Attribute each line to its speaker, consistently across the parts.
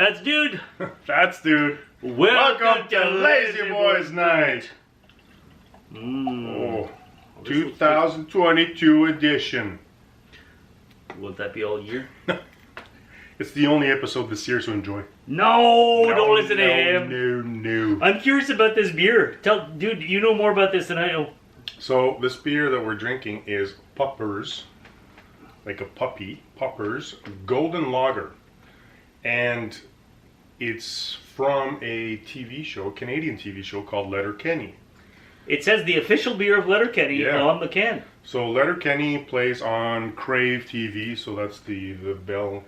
Speaker 1: That's Dude.
Speaker 2: That's Dude. Welcome to Lazyboys Night. Oh, 2022 edition.
Speaker 1: Will that be all year?
Speaker 2: It's the only episode this year, so enjoy.
Speaker 1: No, don't listen to him.
Speaker 2: No.
Speaker 1: I'm curious about this beer. Dude, you know more about this than I know.
Speaker 2: So this beer that we're drinking is Puppers, like a puppy, Puppers Golden Lager. And it's from a TV show, Canadian TV show called Letterkenny.
Speaker 1: It says the official beer of Letterkenny on the can.
Speaker 2: So Letterkenny plays on Crave TV, so that's the Bell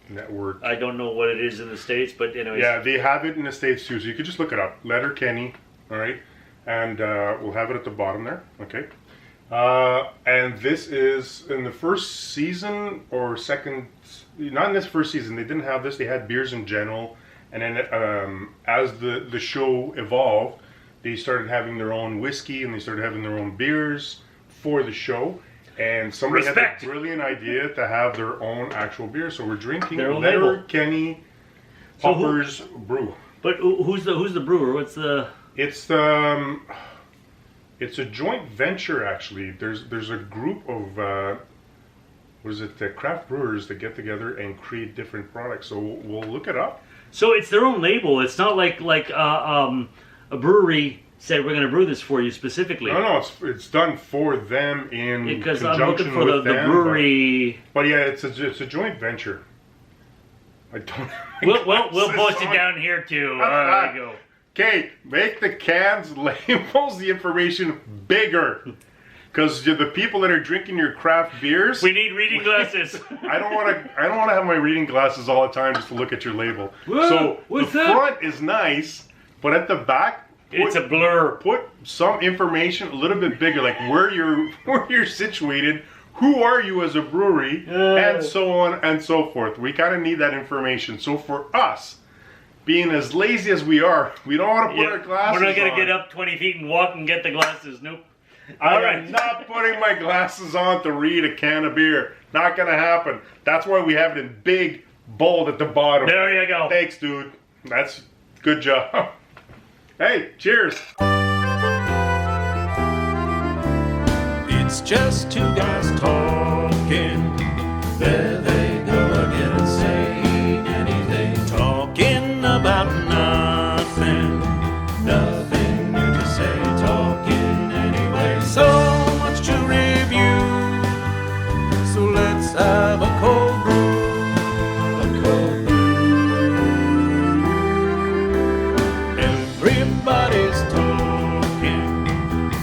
Speaker 2: network.
Speaker 1: I don't know what it is in the States, but anyways.
Speaker 2: Yeah, they have it in the States too, so you could just look it up. Letterkenny, all right? And we'll have it at the bottom there, okay? And this is in the first season or second, not in this first season, they didn't have this, they had beers in general. And then as the show evolved, they started having their own whiskey and they started having their own beers for the show. And somebody had a brilliant idea to have their own actual beer. So we're drinking Letterkenny Puppers Brew.
Speaker 1: But who's the brewer? What's the...
Speaker 2: It's a joint venture, actually. There's a group of craft brewers that get together and create different products. So we'll look it up.
Speaker 1: So it's their own label. It's not like a brewery said we're going to brew this for you specifically.
Speaker 2: No, it's done for them in
Speaker 1: because
Speaker 2: conjunction
Speaker 1: I'm looking for
Speaker 2: with
Speaker 1: the
Speaker 2: them,
Speaker 1: brewery.
Speaker 2: But yeah, it's a joint venture. I don't.
Speaker 1: We'll post it down here too. There you go.
Speaker 2: Okay, make the cans, labels, the information bigger. Because the people that are drinking your craft beers,
Speaker 1: we need reading glasses.
Speaker 2: I don't want to have my reading glasses all the time just to look at your label.
Speaker 1: Whoa,
Speaker 2: so
Speaker 1: what's
Speaker 2: the front is nice, but at the back,
Speaker 1: it's a blur.
Speaker 2: Put some information a little bit bigger, like where you're situated, who are you as a brewery, and so on and so forth. We kind of need that information. So for us, being as lazy as we are, we don't want to put our glasses on.
Speaker 1: We're not going to get up 20 feet and walk and get the glasses. Nope.
Speaker 2: I'm not putting my glasses on to read a can of beer. Not going to happen. That's why we have it in big, bold at the bottom.
Speaker 1: There you go.
Speaker 2: Thanks, dude. That's good job. Hey, cheers.
Speaker 3: It's just two guys talking. There they go again, saying anything. Talking about nothing. Nothing new to say. Talking anyway. So much to review. So let's have a cold brew. A cold brew. Everybody's talking.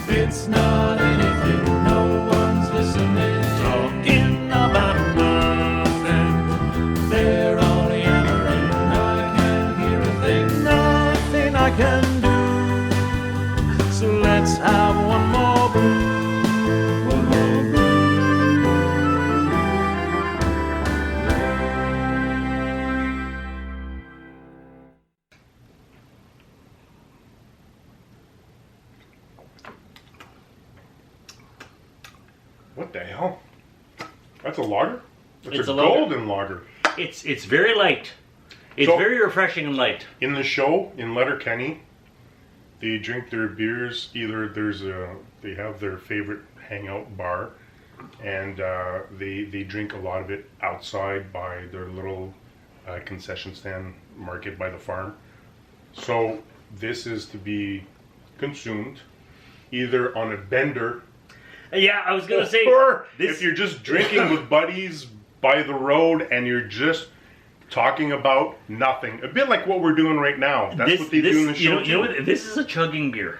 Speaker 3: It's not anything. No one's listening. Talking about nothing. They're all yammering. I can't hear a thing. Nothing I can do. So let's have one more brew. One more brew.
Speaker 2: What the hell? That's a lager?
Speaker 1: It's
Speaker 2: a
Speaker 1: a lager.
Speaker 2: golden lager.
Speaker 1: It's very light. It's very refreshing and light.
Speaker 2: In the show, in Letterkenny, they drink their beers. Either they have their favorite hangout bar, and they drink a lot of it outside by their little concession stand market by the farm. So this is to be consumed either on a bender.
Speaker 1: Yeah, I was gonna say.
Speaker 2: Or if you're just drinking with buddies by the road and you're just talking about nothing. A bit like what we're doing right now. That's what they do in the show.
Speaker 1: You know what? This is a chugging beer.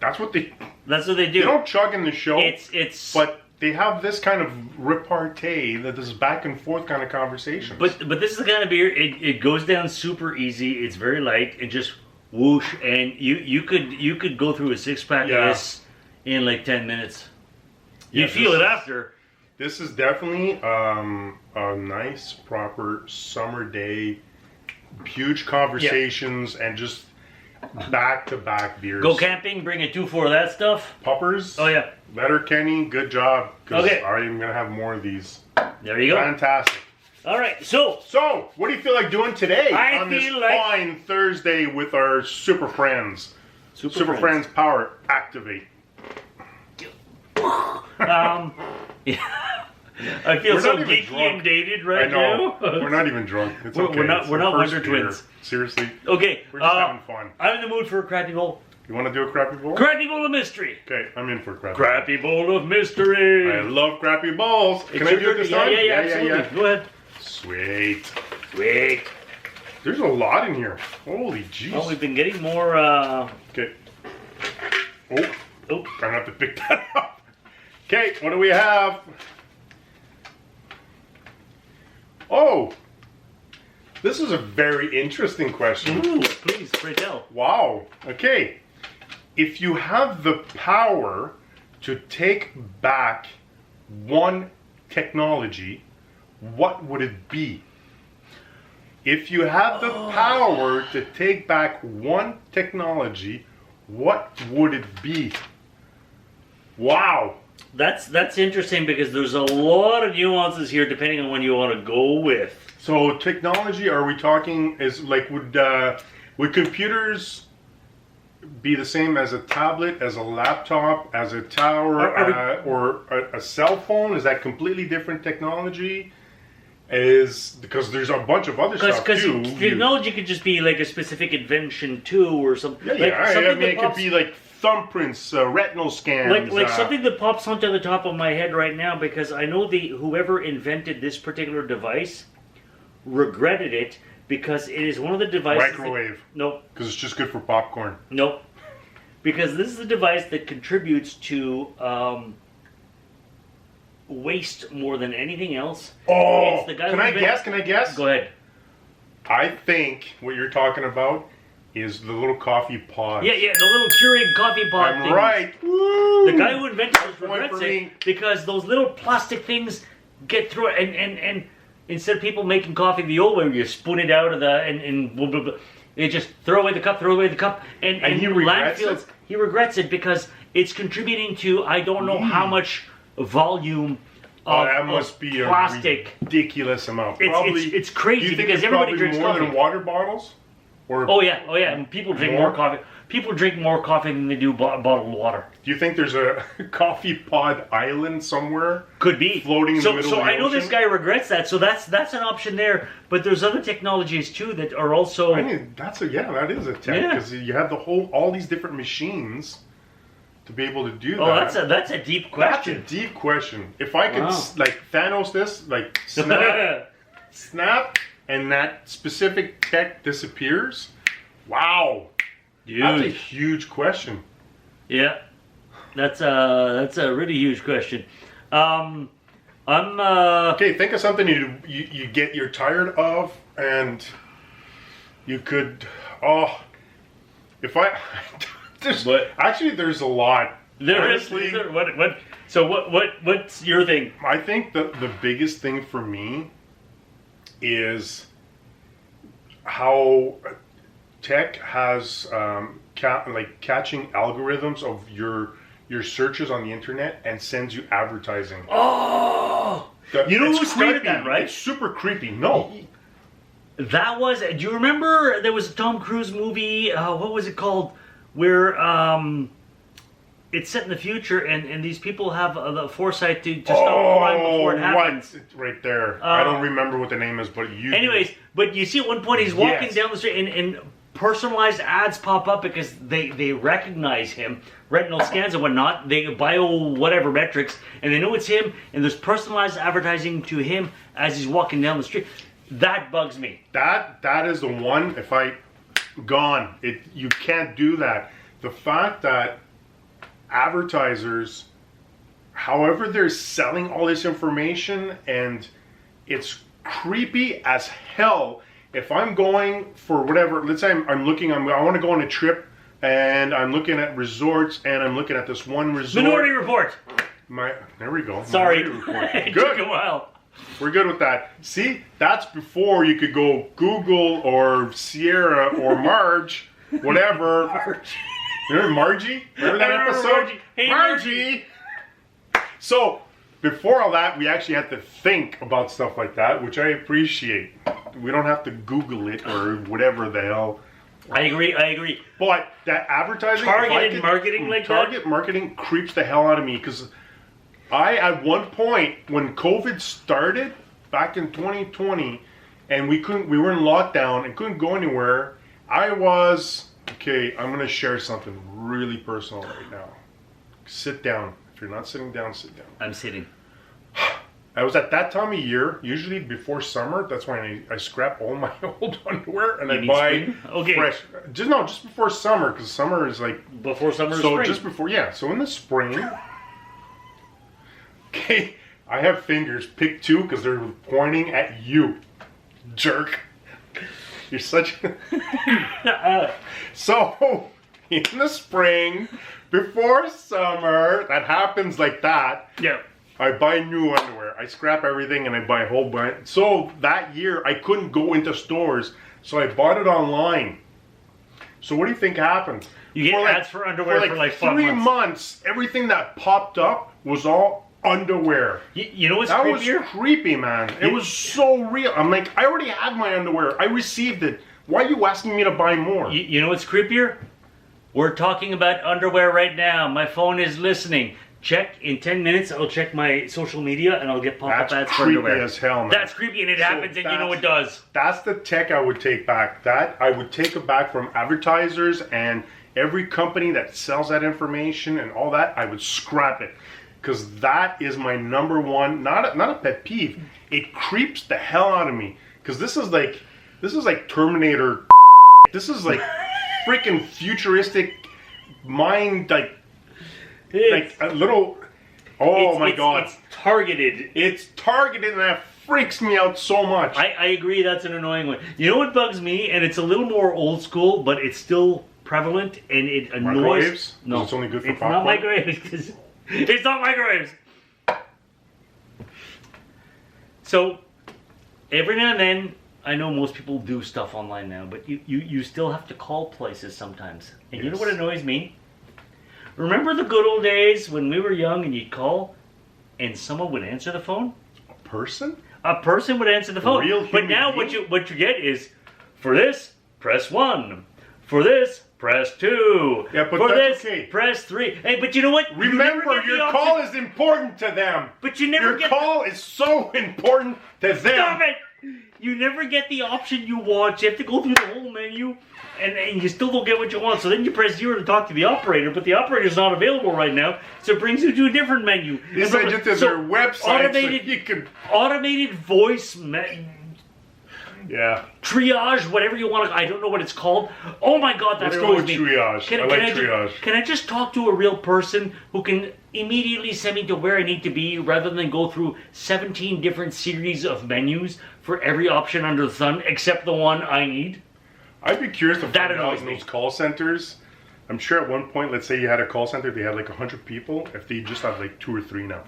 Speaker 2: That's what they do.
Speaker 1: They
Speaker 2: don't chug in the show.
Speaker 1: It's
Speaker 2: but they have this kind of repartee, that this back and forth kind of conversation.
Speaker 1: But this is the kind of beer, it goes down super easy. It's very light and just whoosh, and you could go through a 6-pack of this in like 10 minutes. You feel it after.
Speaker 2: This is definitely a nice, proper summer day, huge conversations, and just back-to-back beers.
Speaker 1: Go camping, bring a 2-4 of that stuff.
Speaker 2: Puppers.
Speaker 1: Oh, yeah.
Speaker 2: Letterkenny, good job. Because
Speaker 1: Okay.
Speaker 2: I'm going to have more of these.
Speaker 1: There you go.
Speaker 2: Fantastic.
Speaker 1: All right, so
Speaker 2: So, what do you feel like doing today
Speaker 1: I
Speaker 2: on this
Speaker 1: feel like-
Speaker 2: fine Thursday with our Super Friends? Super Friends Power Activate.
Speaker 1: Yeah. I feel
Speaker 2: We're
Speaker 1: so
Speaker 2: not even
Speaker 1: geeky
Speaker 2: drunk.
Speaker 1: and dated
Speaker 2: I
Speaker 1: right
Speaker 2: know.
Speaker 1: now.
Speaker 2: We're not even drunk. It's
Speaker 1: We're
Speaker 2: okay.
Speaker 1: not-
Speaker 2: It's
Speaker 1: we're
Speaker 2: our
Speaker 1: not
Speaker 2: first
Speaker 1: Wonder
Speaker 2: beer.
Speaker 1: Twins.
Speaker 2: Seriously.
Speaker 1: Okay,
Speaker 2: We're just having fun.
Speaker 1: I'm in the mood for a crappy bowl.
Speaker 2: You want to do a crappy bowl?
Speaker 1: Crappy bowl of mystery.
Speaker 2: Okay, I'm in for a crappy
Speaker 1: Crappy bowl of mystery.
Speaker 2: bowl. I love crappy bowls. Can
Speaker 1: It's
Speaker 2: I
Speaker 1: your
Speaker 2: do it
Speaker 1: turn.
Speaker 2: this
Speaker 1: Yeah,
Speaker 2: time?
Speaker 1: yeah, absolutely. Go ahead.
Speaker 2: Sweet.
Speaker 1: Sweet.
Speaker 2: There's a lot in here. Holy jeez.
Speaker 1: Well, we've been getting more.
Speaker 2: Okay. Oh, I'm gonna have to pick that up. Okay, what do we have? Oh, this is a very interesting question.
Speaker 1: Ooh, please, pray tell.
Speaker 2: Wow. Okay. If you have the power to take back one technology, what would it be? If you have the power to take back one technology, what would it be? Wow.
Speaker 1: That's interesting because there's a lot of nuances here depending on when you want to go with.
Speaker 2: So technology, are we talking is like would computers be the same as a tablet, as a laptop, as a tower, or a cell phone? Is that completely different technology? Is because there's a bunch of other stuff
Speaker 1: Because
Speaker 2: too.
Speaker 1: technology could just be like a specific invention too, or something.
Speaker 2: Yeah,
Speaker 1: something
Speaker 2: I mean, it could be like thumbprints, retinal scans.
Speaker 1: like something that pops onto the top of my head right now because I know whoever invented this particular device regretted it because it is one of the devices.
Speaker 2: Microwave.
Speaker 1: Nope.
Speaker 2: Because it's just good for popcorn.
Speaker 1: Nope. Because this is the device that contributes to waste more than anything else.
Speaker 2: Oh,
Speaker 1: It's the guy
Speaker 2: can
Speaker 1: who
Speaker 2: I
Speaker 1: invented-
Speaker 2: guess? Can I guess?
Speaker 1: Go ahead.
Speaker 2: I think what you're talking about is the little coffee pod.
Speaker 1: Yeah, the little Keurig coffee pot
Speaker 2: I'm
Speaker 1: thing.
Speaker 2: right.
Speaker 1: The guy who invented this
Speaker 2: Point
Speaker 1: regrets
Speaker 2: for
Speaker 1: it
Speaker 2: me.
Speaker 1: because those little plastic things get through it, and instead of people making coffee the old way, where you spoon it out of the and blah, blah, blah, they just throw away the cup, and
Speaker 2: he regrets
Speaker 1: landfills.
Speaker 2: it?
Speaker 1: He regrets it because it's contributing to I don't know how much volume of,
Speaker 2: That must be
Speaker 1: plastic.
Speaker 2: a ridiculous amount.
Speaker 1: It's crazy
Speaker 2: do you think
Speaker 1: because
Speaker 2: it's
Speaker 1: everybody
Speaker 2: probably
Speaker 1: drinks
Speaker 2: more
Speaker 1: coffee.
Speaker 2: than water bottles? Or
Speaker 1: Oh yeah, and people drink
Speaker 2: More?
Speaker 1: more coffee. People drink more coffee than they do bottled water.
Speaker 2: do you think there's a coffee pod island somewhere?
Speaker 1: Could be
Speaker 2: Floating in the middle
Speaker 1: so
Speaker 2: of the
Speaker 1: I know this
Speaker 2: ocean?
Speaker 1: guy regrets that. So that's an option there. But there's other technologies too that are also.
Speaker 2: I mean, that is a tech
Speaker 1: Yeah.
Speaker 2: because you have all these different machines to be able to do
Speaker 1: Oh,
Speaker 2: that.
Speaker 1: that's a deep
Speaker 2: That's a
Speaker 1: question.
Speaker 2: deep question. If I could
Speaker 1: Wow.
Speaker 2: like Thanos this, like snap, and that specific tech disappears. Wow, that's a
Speaker 1: Dude,
Speaker 2: huge question.
Speaker 1: yeah, that's a really huge question. I'm
Speaker 2: Okay, think of something you're tired of, and you could. Oh, if I there's a lot.
Speaker 1: there is
Speaker 2: Honestly,
Speaker 1: what so what's your thing?
Speaker 2: I think the biggest thing for me is how tech has catching algorithms of your searches on the internet and sends you advertising.
Speaker 1: Oh, you know
Speaker 2: It's
Speaker 1: who started
Speaker 2: creepy.
Speaker 1: that, right?
Speaker 2: It's super creepy. No.
Speaker 1: That was. Do you remember there was a Tom Cruise movie? What was it called? Where it's set in the future, and these people have the foresight to stop crime before it happens.
Speaker 2: What? Right there. I don't remember what the name is, but you.
Speaker 1: Anyways, but you see at one point he's walking
Speaker 2: Yes.
Speaker 1: down the street, and personalized ads pop up because they recognize him, retinal scans and whatnot, they bio whatever metrics, and they know it's him, and there's personalized advertising to him as he's walking down the street. That bugs me.
Speaker 2: That is the one. If I gone, you can't do that. The fact that advertisers, however, they're selling all this information, and it's creepy as hell. If I'm going for whatever, let's say I want to go on a trip, and I'm looking at resorts, and I'm looking at this one resort.
Speaker 1: Minority Report.
Speaker 2: There we go.
Speaker 1: Sorry.
Speaker 2: Minority Report.
Speaker 1: It
Speaker 2: Good.
Speaker 1: took a while.
Speaker 2: We're good with that. See, that's before you could go Google or Sierra or Marge, whatever. Remember Margie? Remember that
Speaker 1: I remember
Speaker 2: episode?
Speaker 1: Margie. Hey,
Speaker 2: Margie! So, before all that, we actually had to think about stuff like that, which I appreciate. We don't have to Google it or whatever the hell.
Speaker 1: I agree.
Speaker 2: But that advertising,
Speaker 1: Targeted marketing like that?
Speaker 2: target marketing creeps the hell out of me because at one point when COVID started back in 2020, and we were in lockdown and couldn't go anywhere. I'm gonna share something really personal right now. Sit down. If you're not sitting down, sit down.
Speaker 1: I'm sitting.
Speaker 2: I was at that time of year, usually before summer. That's when I scrap all my old underwear and I buy fresh. Just before summer, because summer is like
Speaker 1: before summer.
Speaker 2: So
Speaker 1: spring.
Speaker 2: just before, yeah. So in the spring, okay, I have fingers. Pick two because they're pointing at you, jerk. You're such. So in the spring, before summer, that happens like that.
Speaker 1: Yeah.
Speaker 2: I buy new underwear. I scrap everything and I buy a whole bunch. So that year I couldn't go into stores, so I bought it online. So what do you think happened?
Speaker 1: You get ads for underwear for like
Speaker 2: 3 months. Everything that popped up was all underwear.
Speaker 1: You know what's
Speaker 2: that
Speaker 1: creepier?
Speaker 2: was creepy, man. It was so real. I'm like, I already have my underwear. I received it. Why are you asking me to buy more?
Speaker 1: You know what's creepier? We're talking about underwear right now. My phone is listening. Check in 10 minutes. I'll check my social media and I'll get pop-up ads for underwear.
Speaker 2: That's creepy as hell, man.
Speaker 1: That's creepy, and it happens, and you know it does.
Speaker 2: That's the tech I would take back. That I would take it back from advertisers and every company that sells that information and all that. I would scrap it because that is my number one. Not a pet peeve. It creeps the hell out of me because this is like Terminator. This is like freaking futuristic mind like a little. Oh my god!
Speaker 1: It's targeted.
Speaker 2: It's targeted, and that freaks me out so much.
Speaker 1: I agree. That's an annoying one. You know what bugs me, and it's a little more old school, but it's still prevalent, and it annoys.
Speaker 2: Microwaves?
Speaker 1: No,
Speaker 2: it's only good for
Speaker 1: it's
Speaker 2: popcorn.
Speaker 1: not microwaves. 'Cause it's not microwaves. So every now and then, I know most people do stuff online now, but you still have to call places sometimes. And you know what annoys me? Remember the good old days when we were young and you'd call and someone would answer the phone?
Speaker 2: A person?
Speaker 1: A person would answer the phone.
Speaker 2: Real
Speaker 1: but now
Speaker 2: being?
Speaker 1: what you get is, for this, press 1. For this, press 2.
Speaker 2: Yeah, but
Speaker 1: for
Speaker 2: that's
Speaker 1: this,
Speaker 2: okay.
Speaker 1: press 3. Hey, but you know what?
Speaker 2: Remember, your call is important to them.
Speaker 1: But you never
Speaker 2: your
Speaker 1: get
Speaker 2: call is so important to them.
Speaker 1: Stop it! You never get the option you want. You have to go through the whole menu, and you still don't get what you want. So then you press 0 to talk to the operator, but the operator's not available right now, so it brings you to a different menu.
Speaker 2: These are just their website.
Speaker 1: Automated,
Speaker 2: so you can...
Speaker 1: automated voice
Speaker 2: Yeah.
Speaker 1: triage, whatever you want to. I don't know what it's called. Oh my god, that
Speaker 2: Let's go
Speaker 1: annoys
Speaker 2: with
Speaker 1: me.
Speaker 2: triage. I like triage.
Speaker 1: Can I just talk to a real person who can immediately send me to where I need to be rather than go through 17 different series of menus for every option under the sun except the one I need?
Speaker 2: I'd be curious to
Speaker 1: That
Speaker 2: find out
Speaker 1: annoys me.
Speaker 2: those call centers. I'm sure at one point, let's say you had a call center, they had like 100 people. If they just have like 2 or 3 now.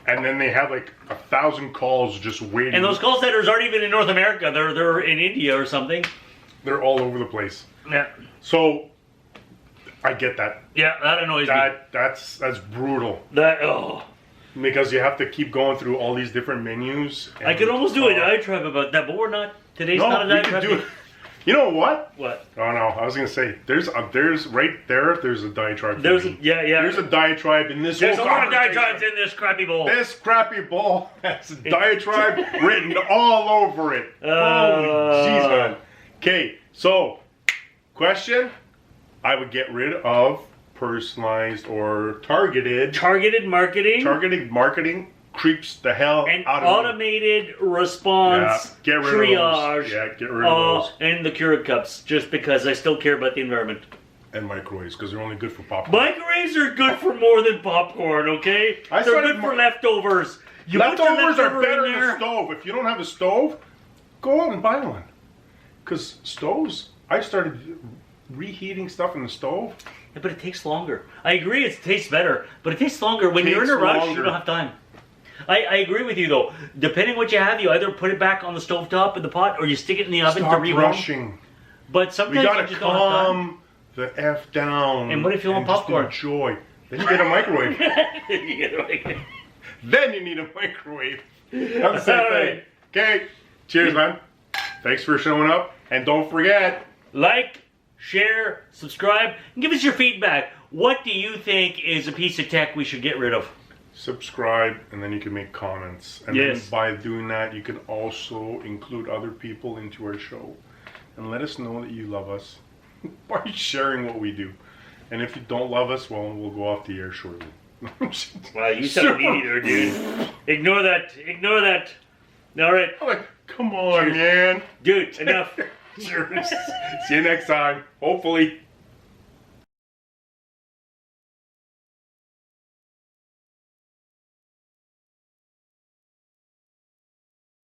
Speaker 2: And then they have like 1,000 calls just waiting.
Speaker 1: And those call centers aren't even in North America. They're in India or something.
Speaker 2: They're all over the place.
Speaker 1: Yeah.
Speaker 2: So I get that.
Speaker 1: Yeah, that annoys me.
Speaker 2: That's brutal.
Speaker 1: Oh.
Speaker 2: Because you have to keep going through all these different menus.
Speaker 1: I could almost do a diatribe about that, but we're not. Today's not a
Speaker 2: we
Speaker 1: diatribe.
Speaker 2: could do it. You know what?
Speaker 1: What?
Speaker 2: Oh no, I was gonna say there's right there. There's a diatribe.
Speaker 1: There's
Speaker 2: yeah. There's a diatribe in this.
Speaker 1: There's a
Speaker 2: whole
Speaker 1: lot of
Speaker 2: conversation.
Speaker 1: diatribes in this crappy bowl.
Speaker 2: This crappy bowl has a diatribe written all over it. Holy jeez, man. Okay, so question: I would get rid of personalized or targeted
Speaker 1: marketing.
Speaker 2: Targeted marketing creeps the hell
Speaker 1: And
Speaker 2: out of
Speaker 1: automated response,
Speaker 2: Yeah, get rid
Speaker 1: triage,
Speaker 2: of those. Yeah, get rid of those.
Speaker 1: and the Keurig cups, just because I still care about the environment.
Speaker 2: And microwaves, because they're only good for popcorn.
Speaker 1: Microwaves are good for more than popcorn, okay? They're good for leftovers. You put the
Speaker 2: Leftovers are
Speaker 1: leftover
Speaker 2: better
Speaker 1: in
Speaker 2: than
Speaker 1: there.
Speaker 2: a stove. If you don't have a stove, go out and buy one. Because stoves, I started reheating stuff in the stove.
Speaker 1: Yeah, but it takes longer. I agree it tastes better, but it takes longer. When you're in a rush, you don't have time. I agree with you, though. Depending what you have, you either put it back on the stovetop in the pot, or you stick it in the oven to rewarm.
Speaker 2: rushing.
Speaker 1: But sometimes
Speaker 2: We
Speaker 1: you
Speaker 2: gotta
Speaker 1: just don't have time.
Speaker 2: calm the F down.
Speaker 1: And what if you want
Speaker 2: just
Speaker 1: popcorn?
Speaker 2: enjoy. Then you get a microwave.
Speaker 1: You get it right.
Speaker 2: then you need a microwave. Not the same
Speaker 1: All
Speaker 2: thing.
Speaker 1: right.
Speaker 2: Okay. Cheers, man. Thanks for showing up. And don't forget,
Speaker 1: Like, share, subscribe, and give us your feedback. What do you think is a piece of tech we should get rid of?
Speaker 2: subscribe, and then you can make comments. And
Speaker 1: Yes.
Speaker 2: then by doing that, you can also include other people into our show. And let us know that you love us by sharing what we do. And if you don't love us, well, we'll go off the air shortly.
Speaker 1: Wow, you sound needy there, dude. Ignore that. Ignore that. All right.
Speaker 2: I'm like, come on,
Speaker 1: Cheers.
Speaker 2: man.
Speaker 1: Dude, enough.
Speaker 2: Cheers. See you next time. Hopefully.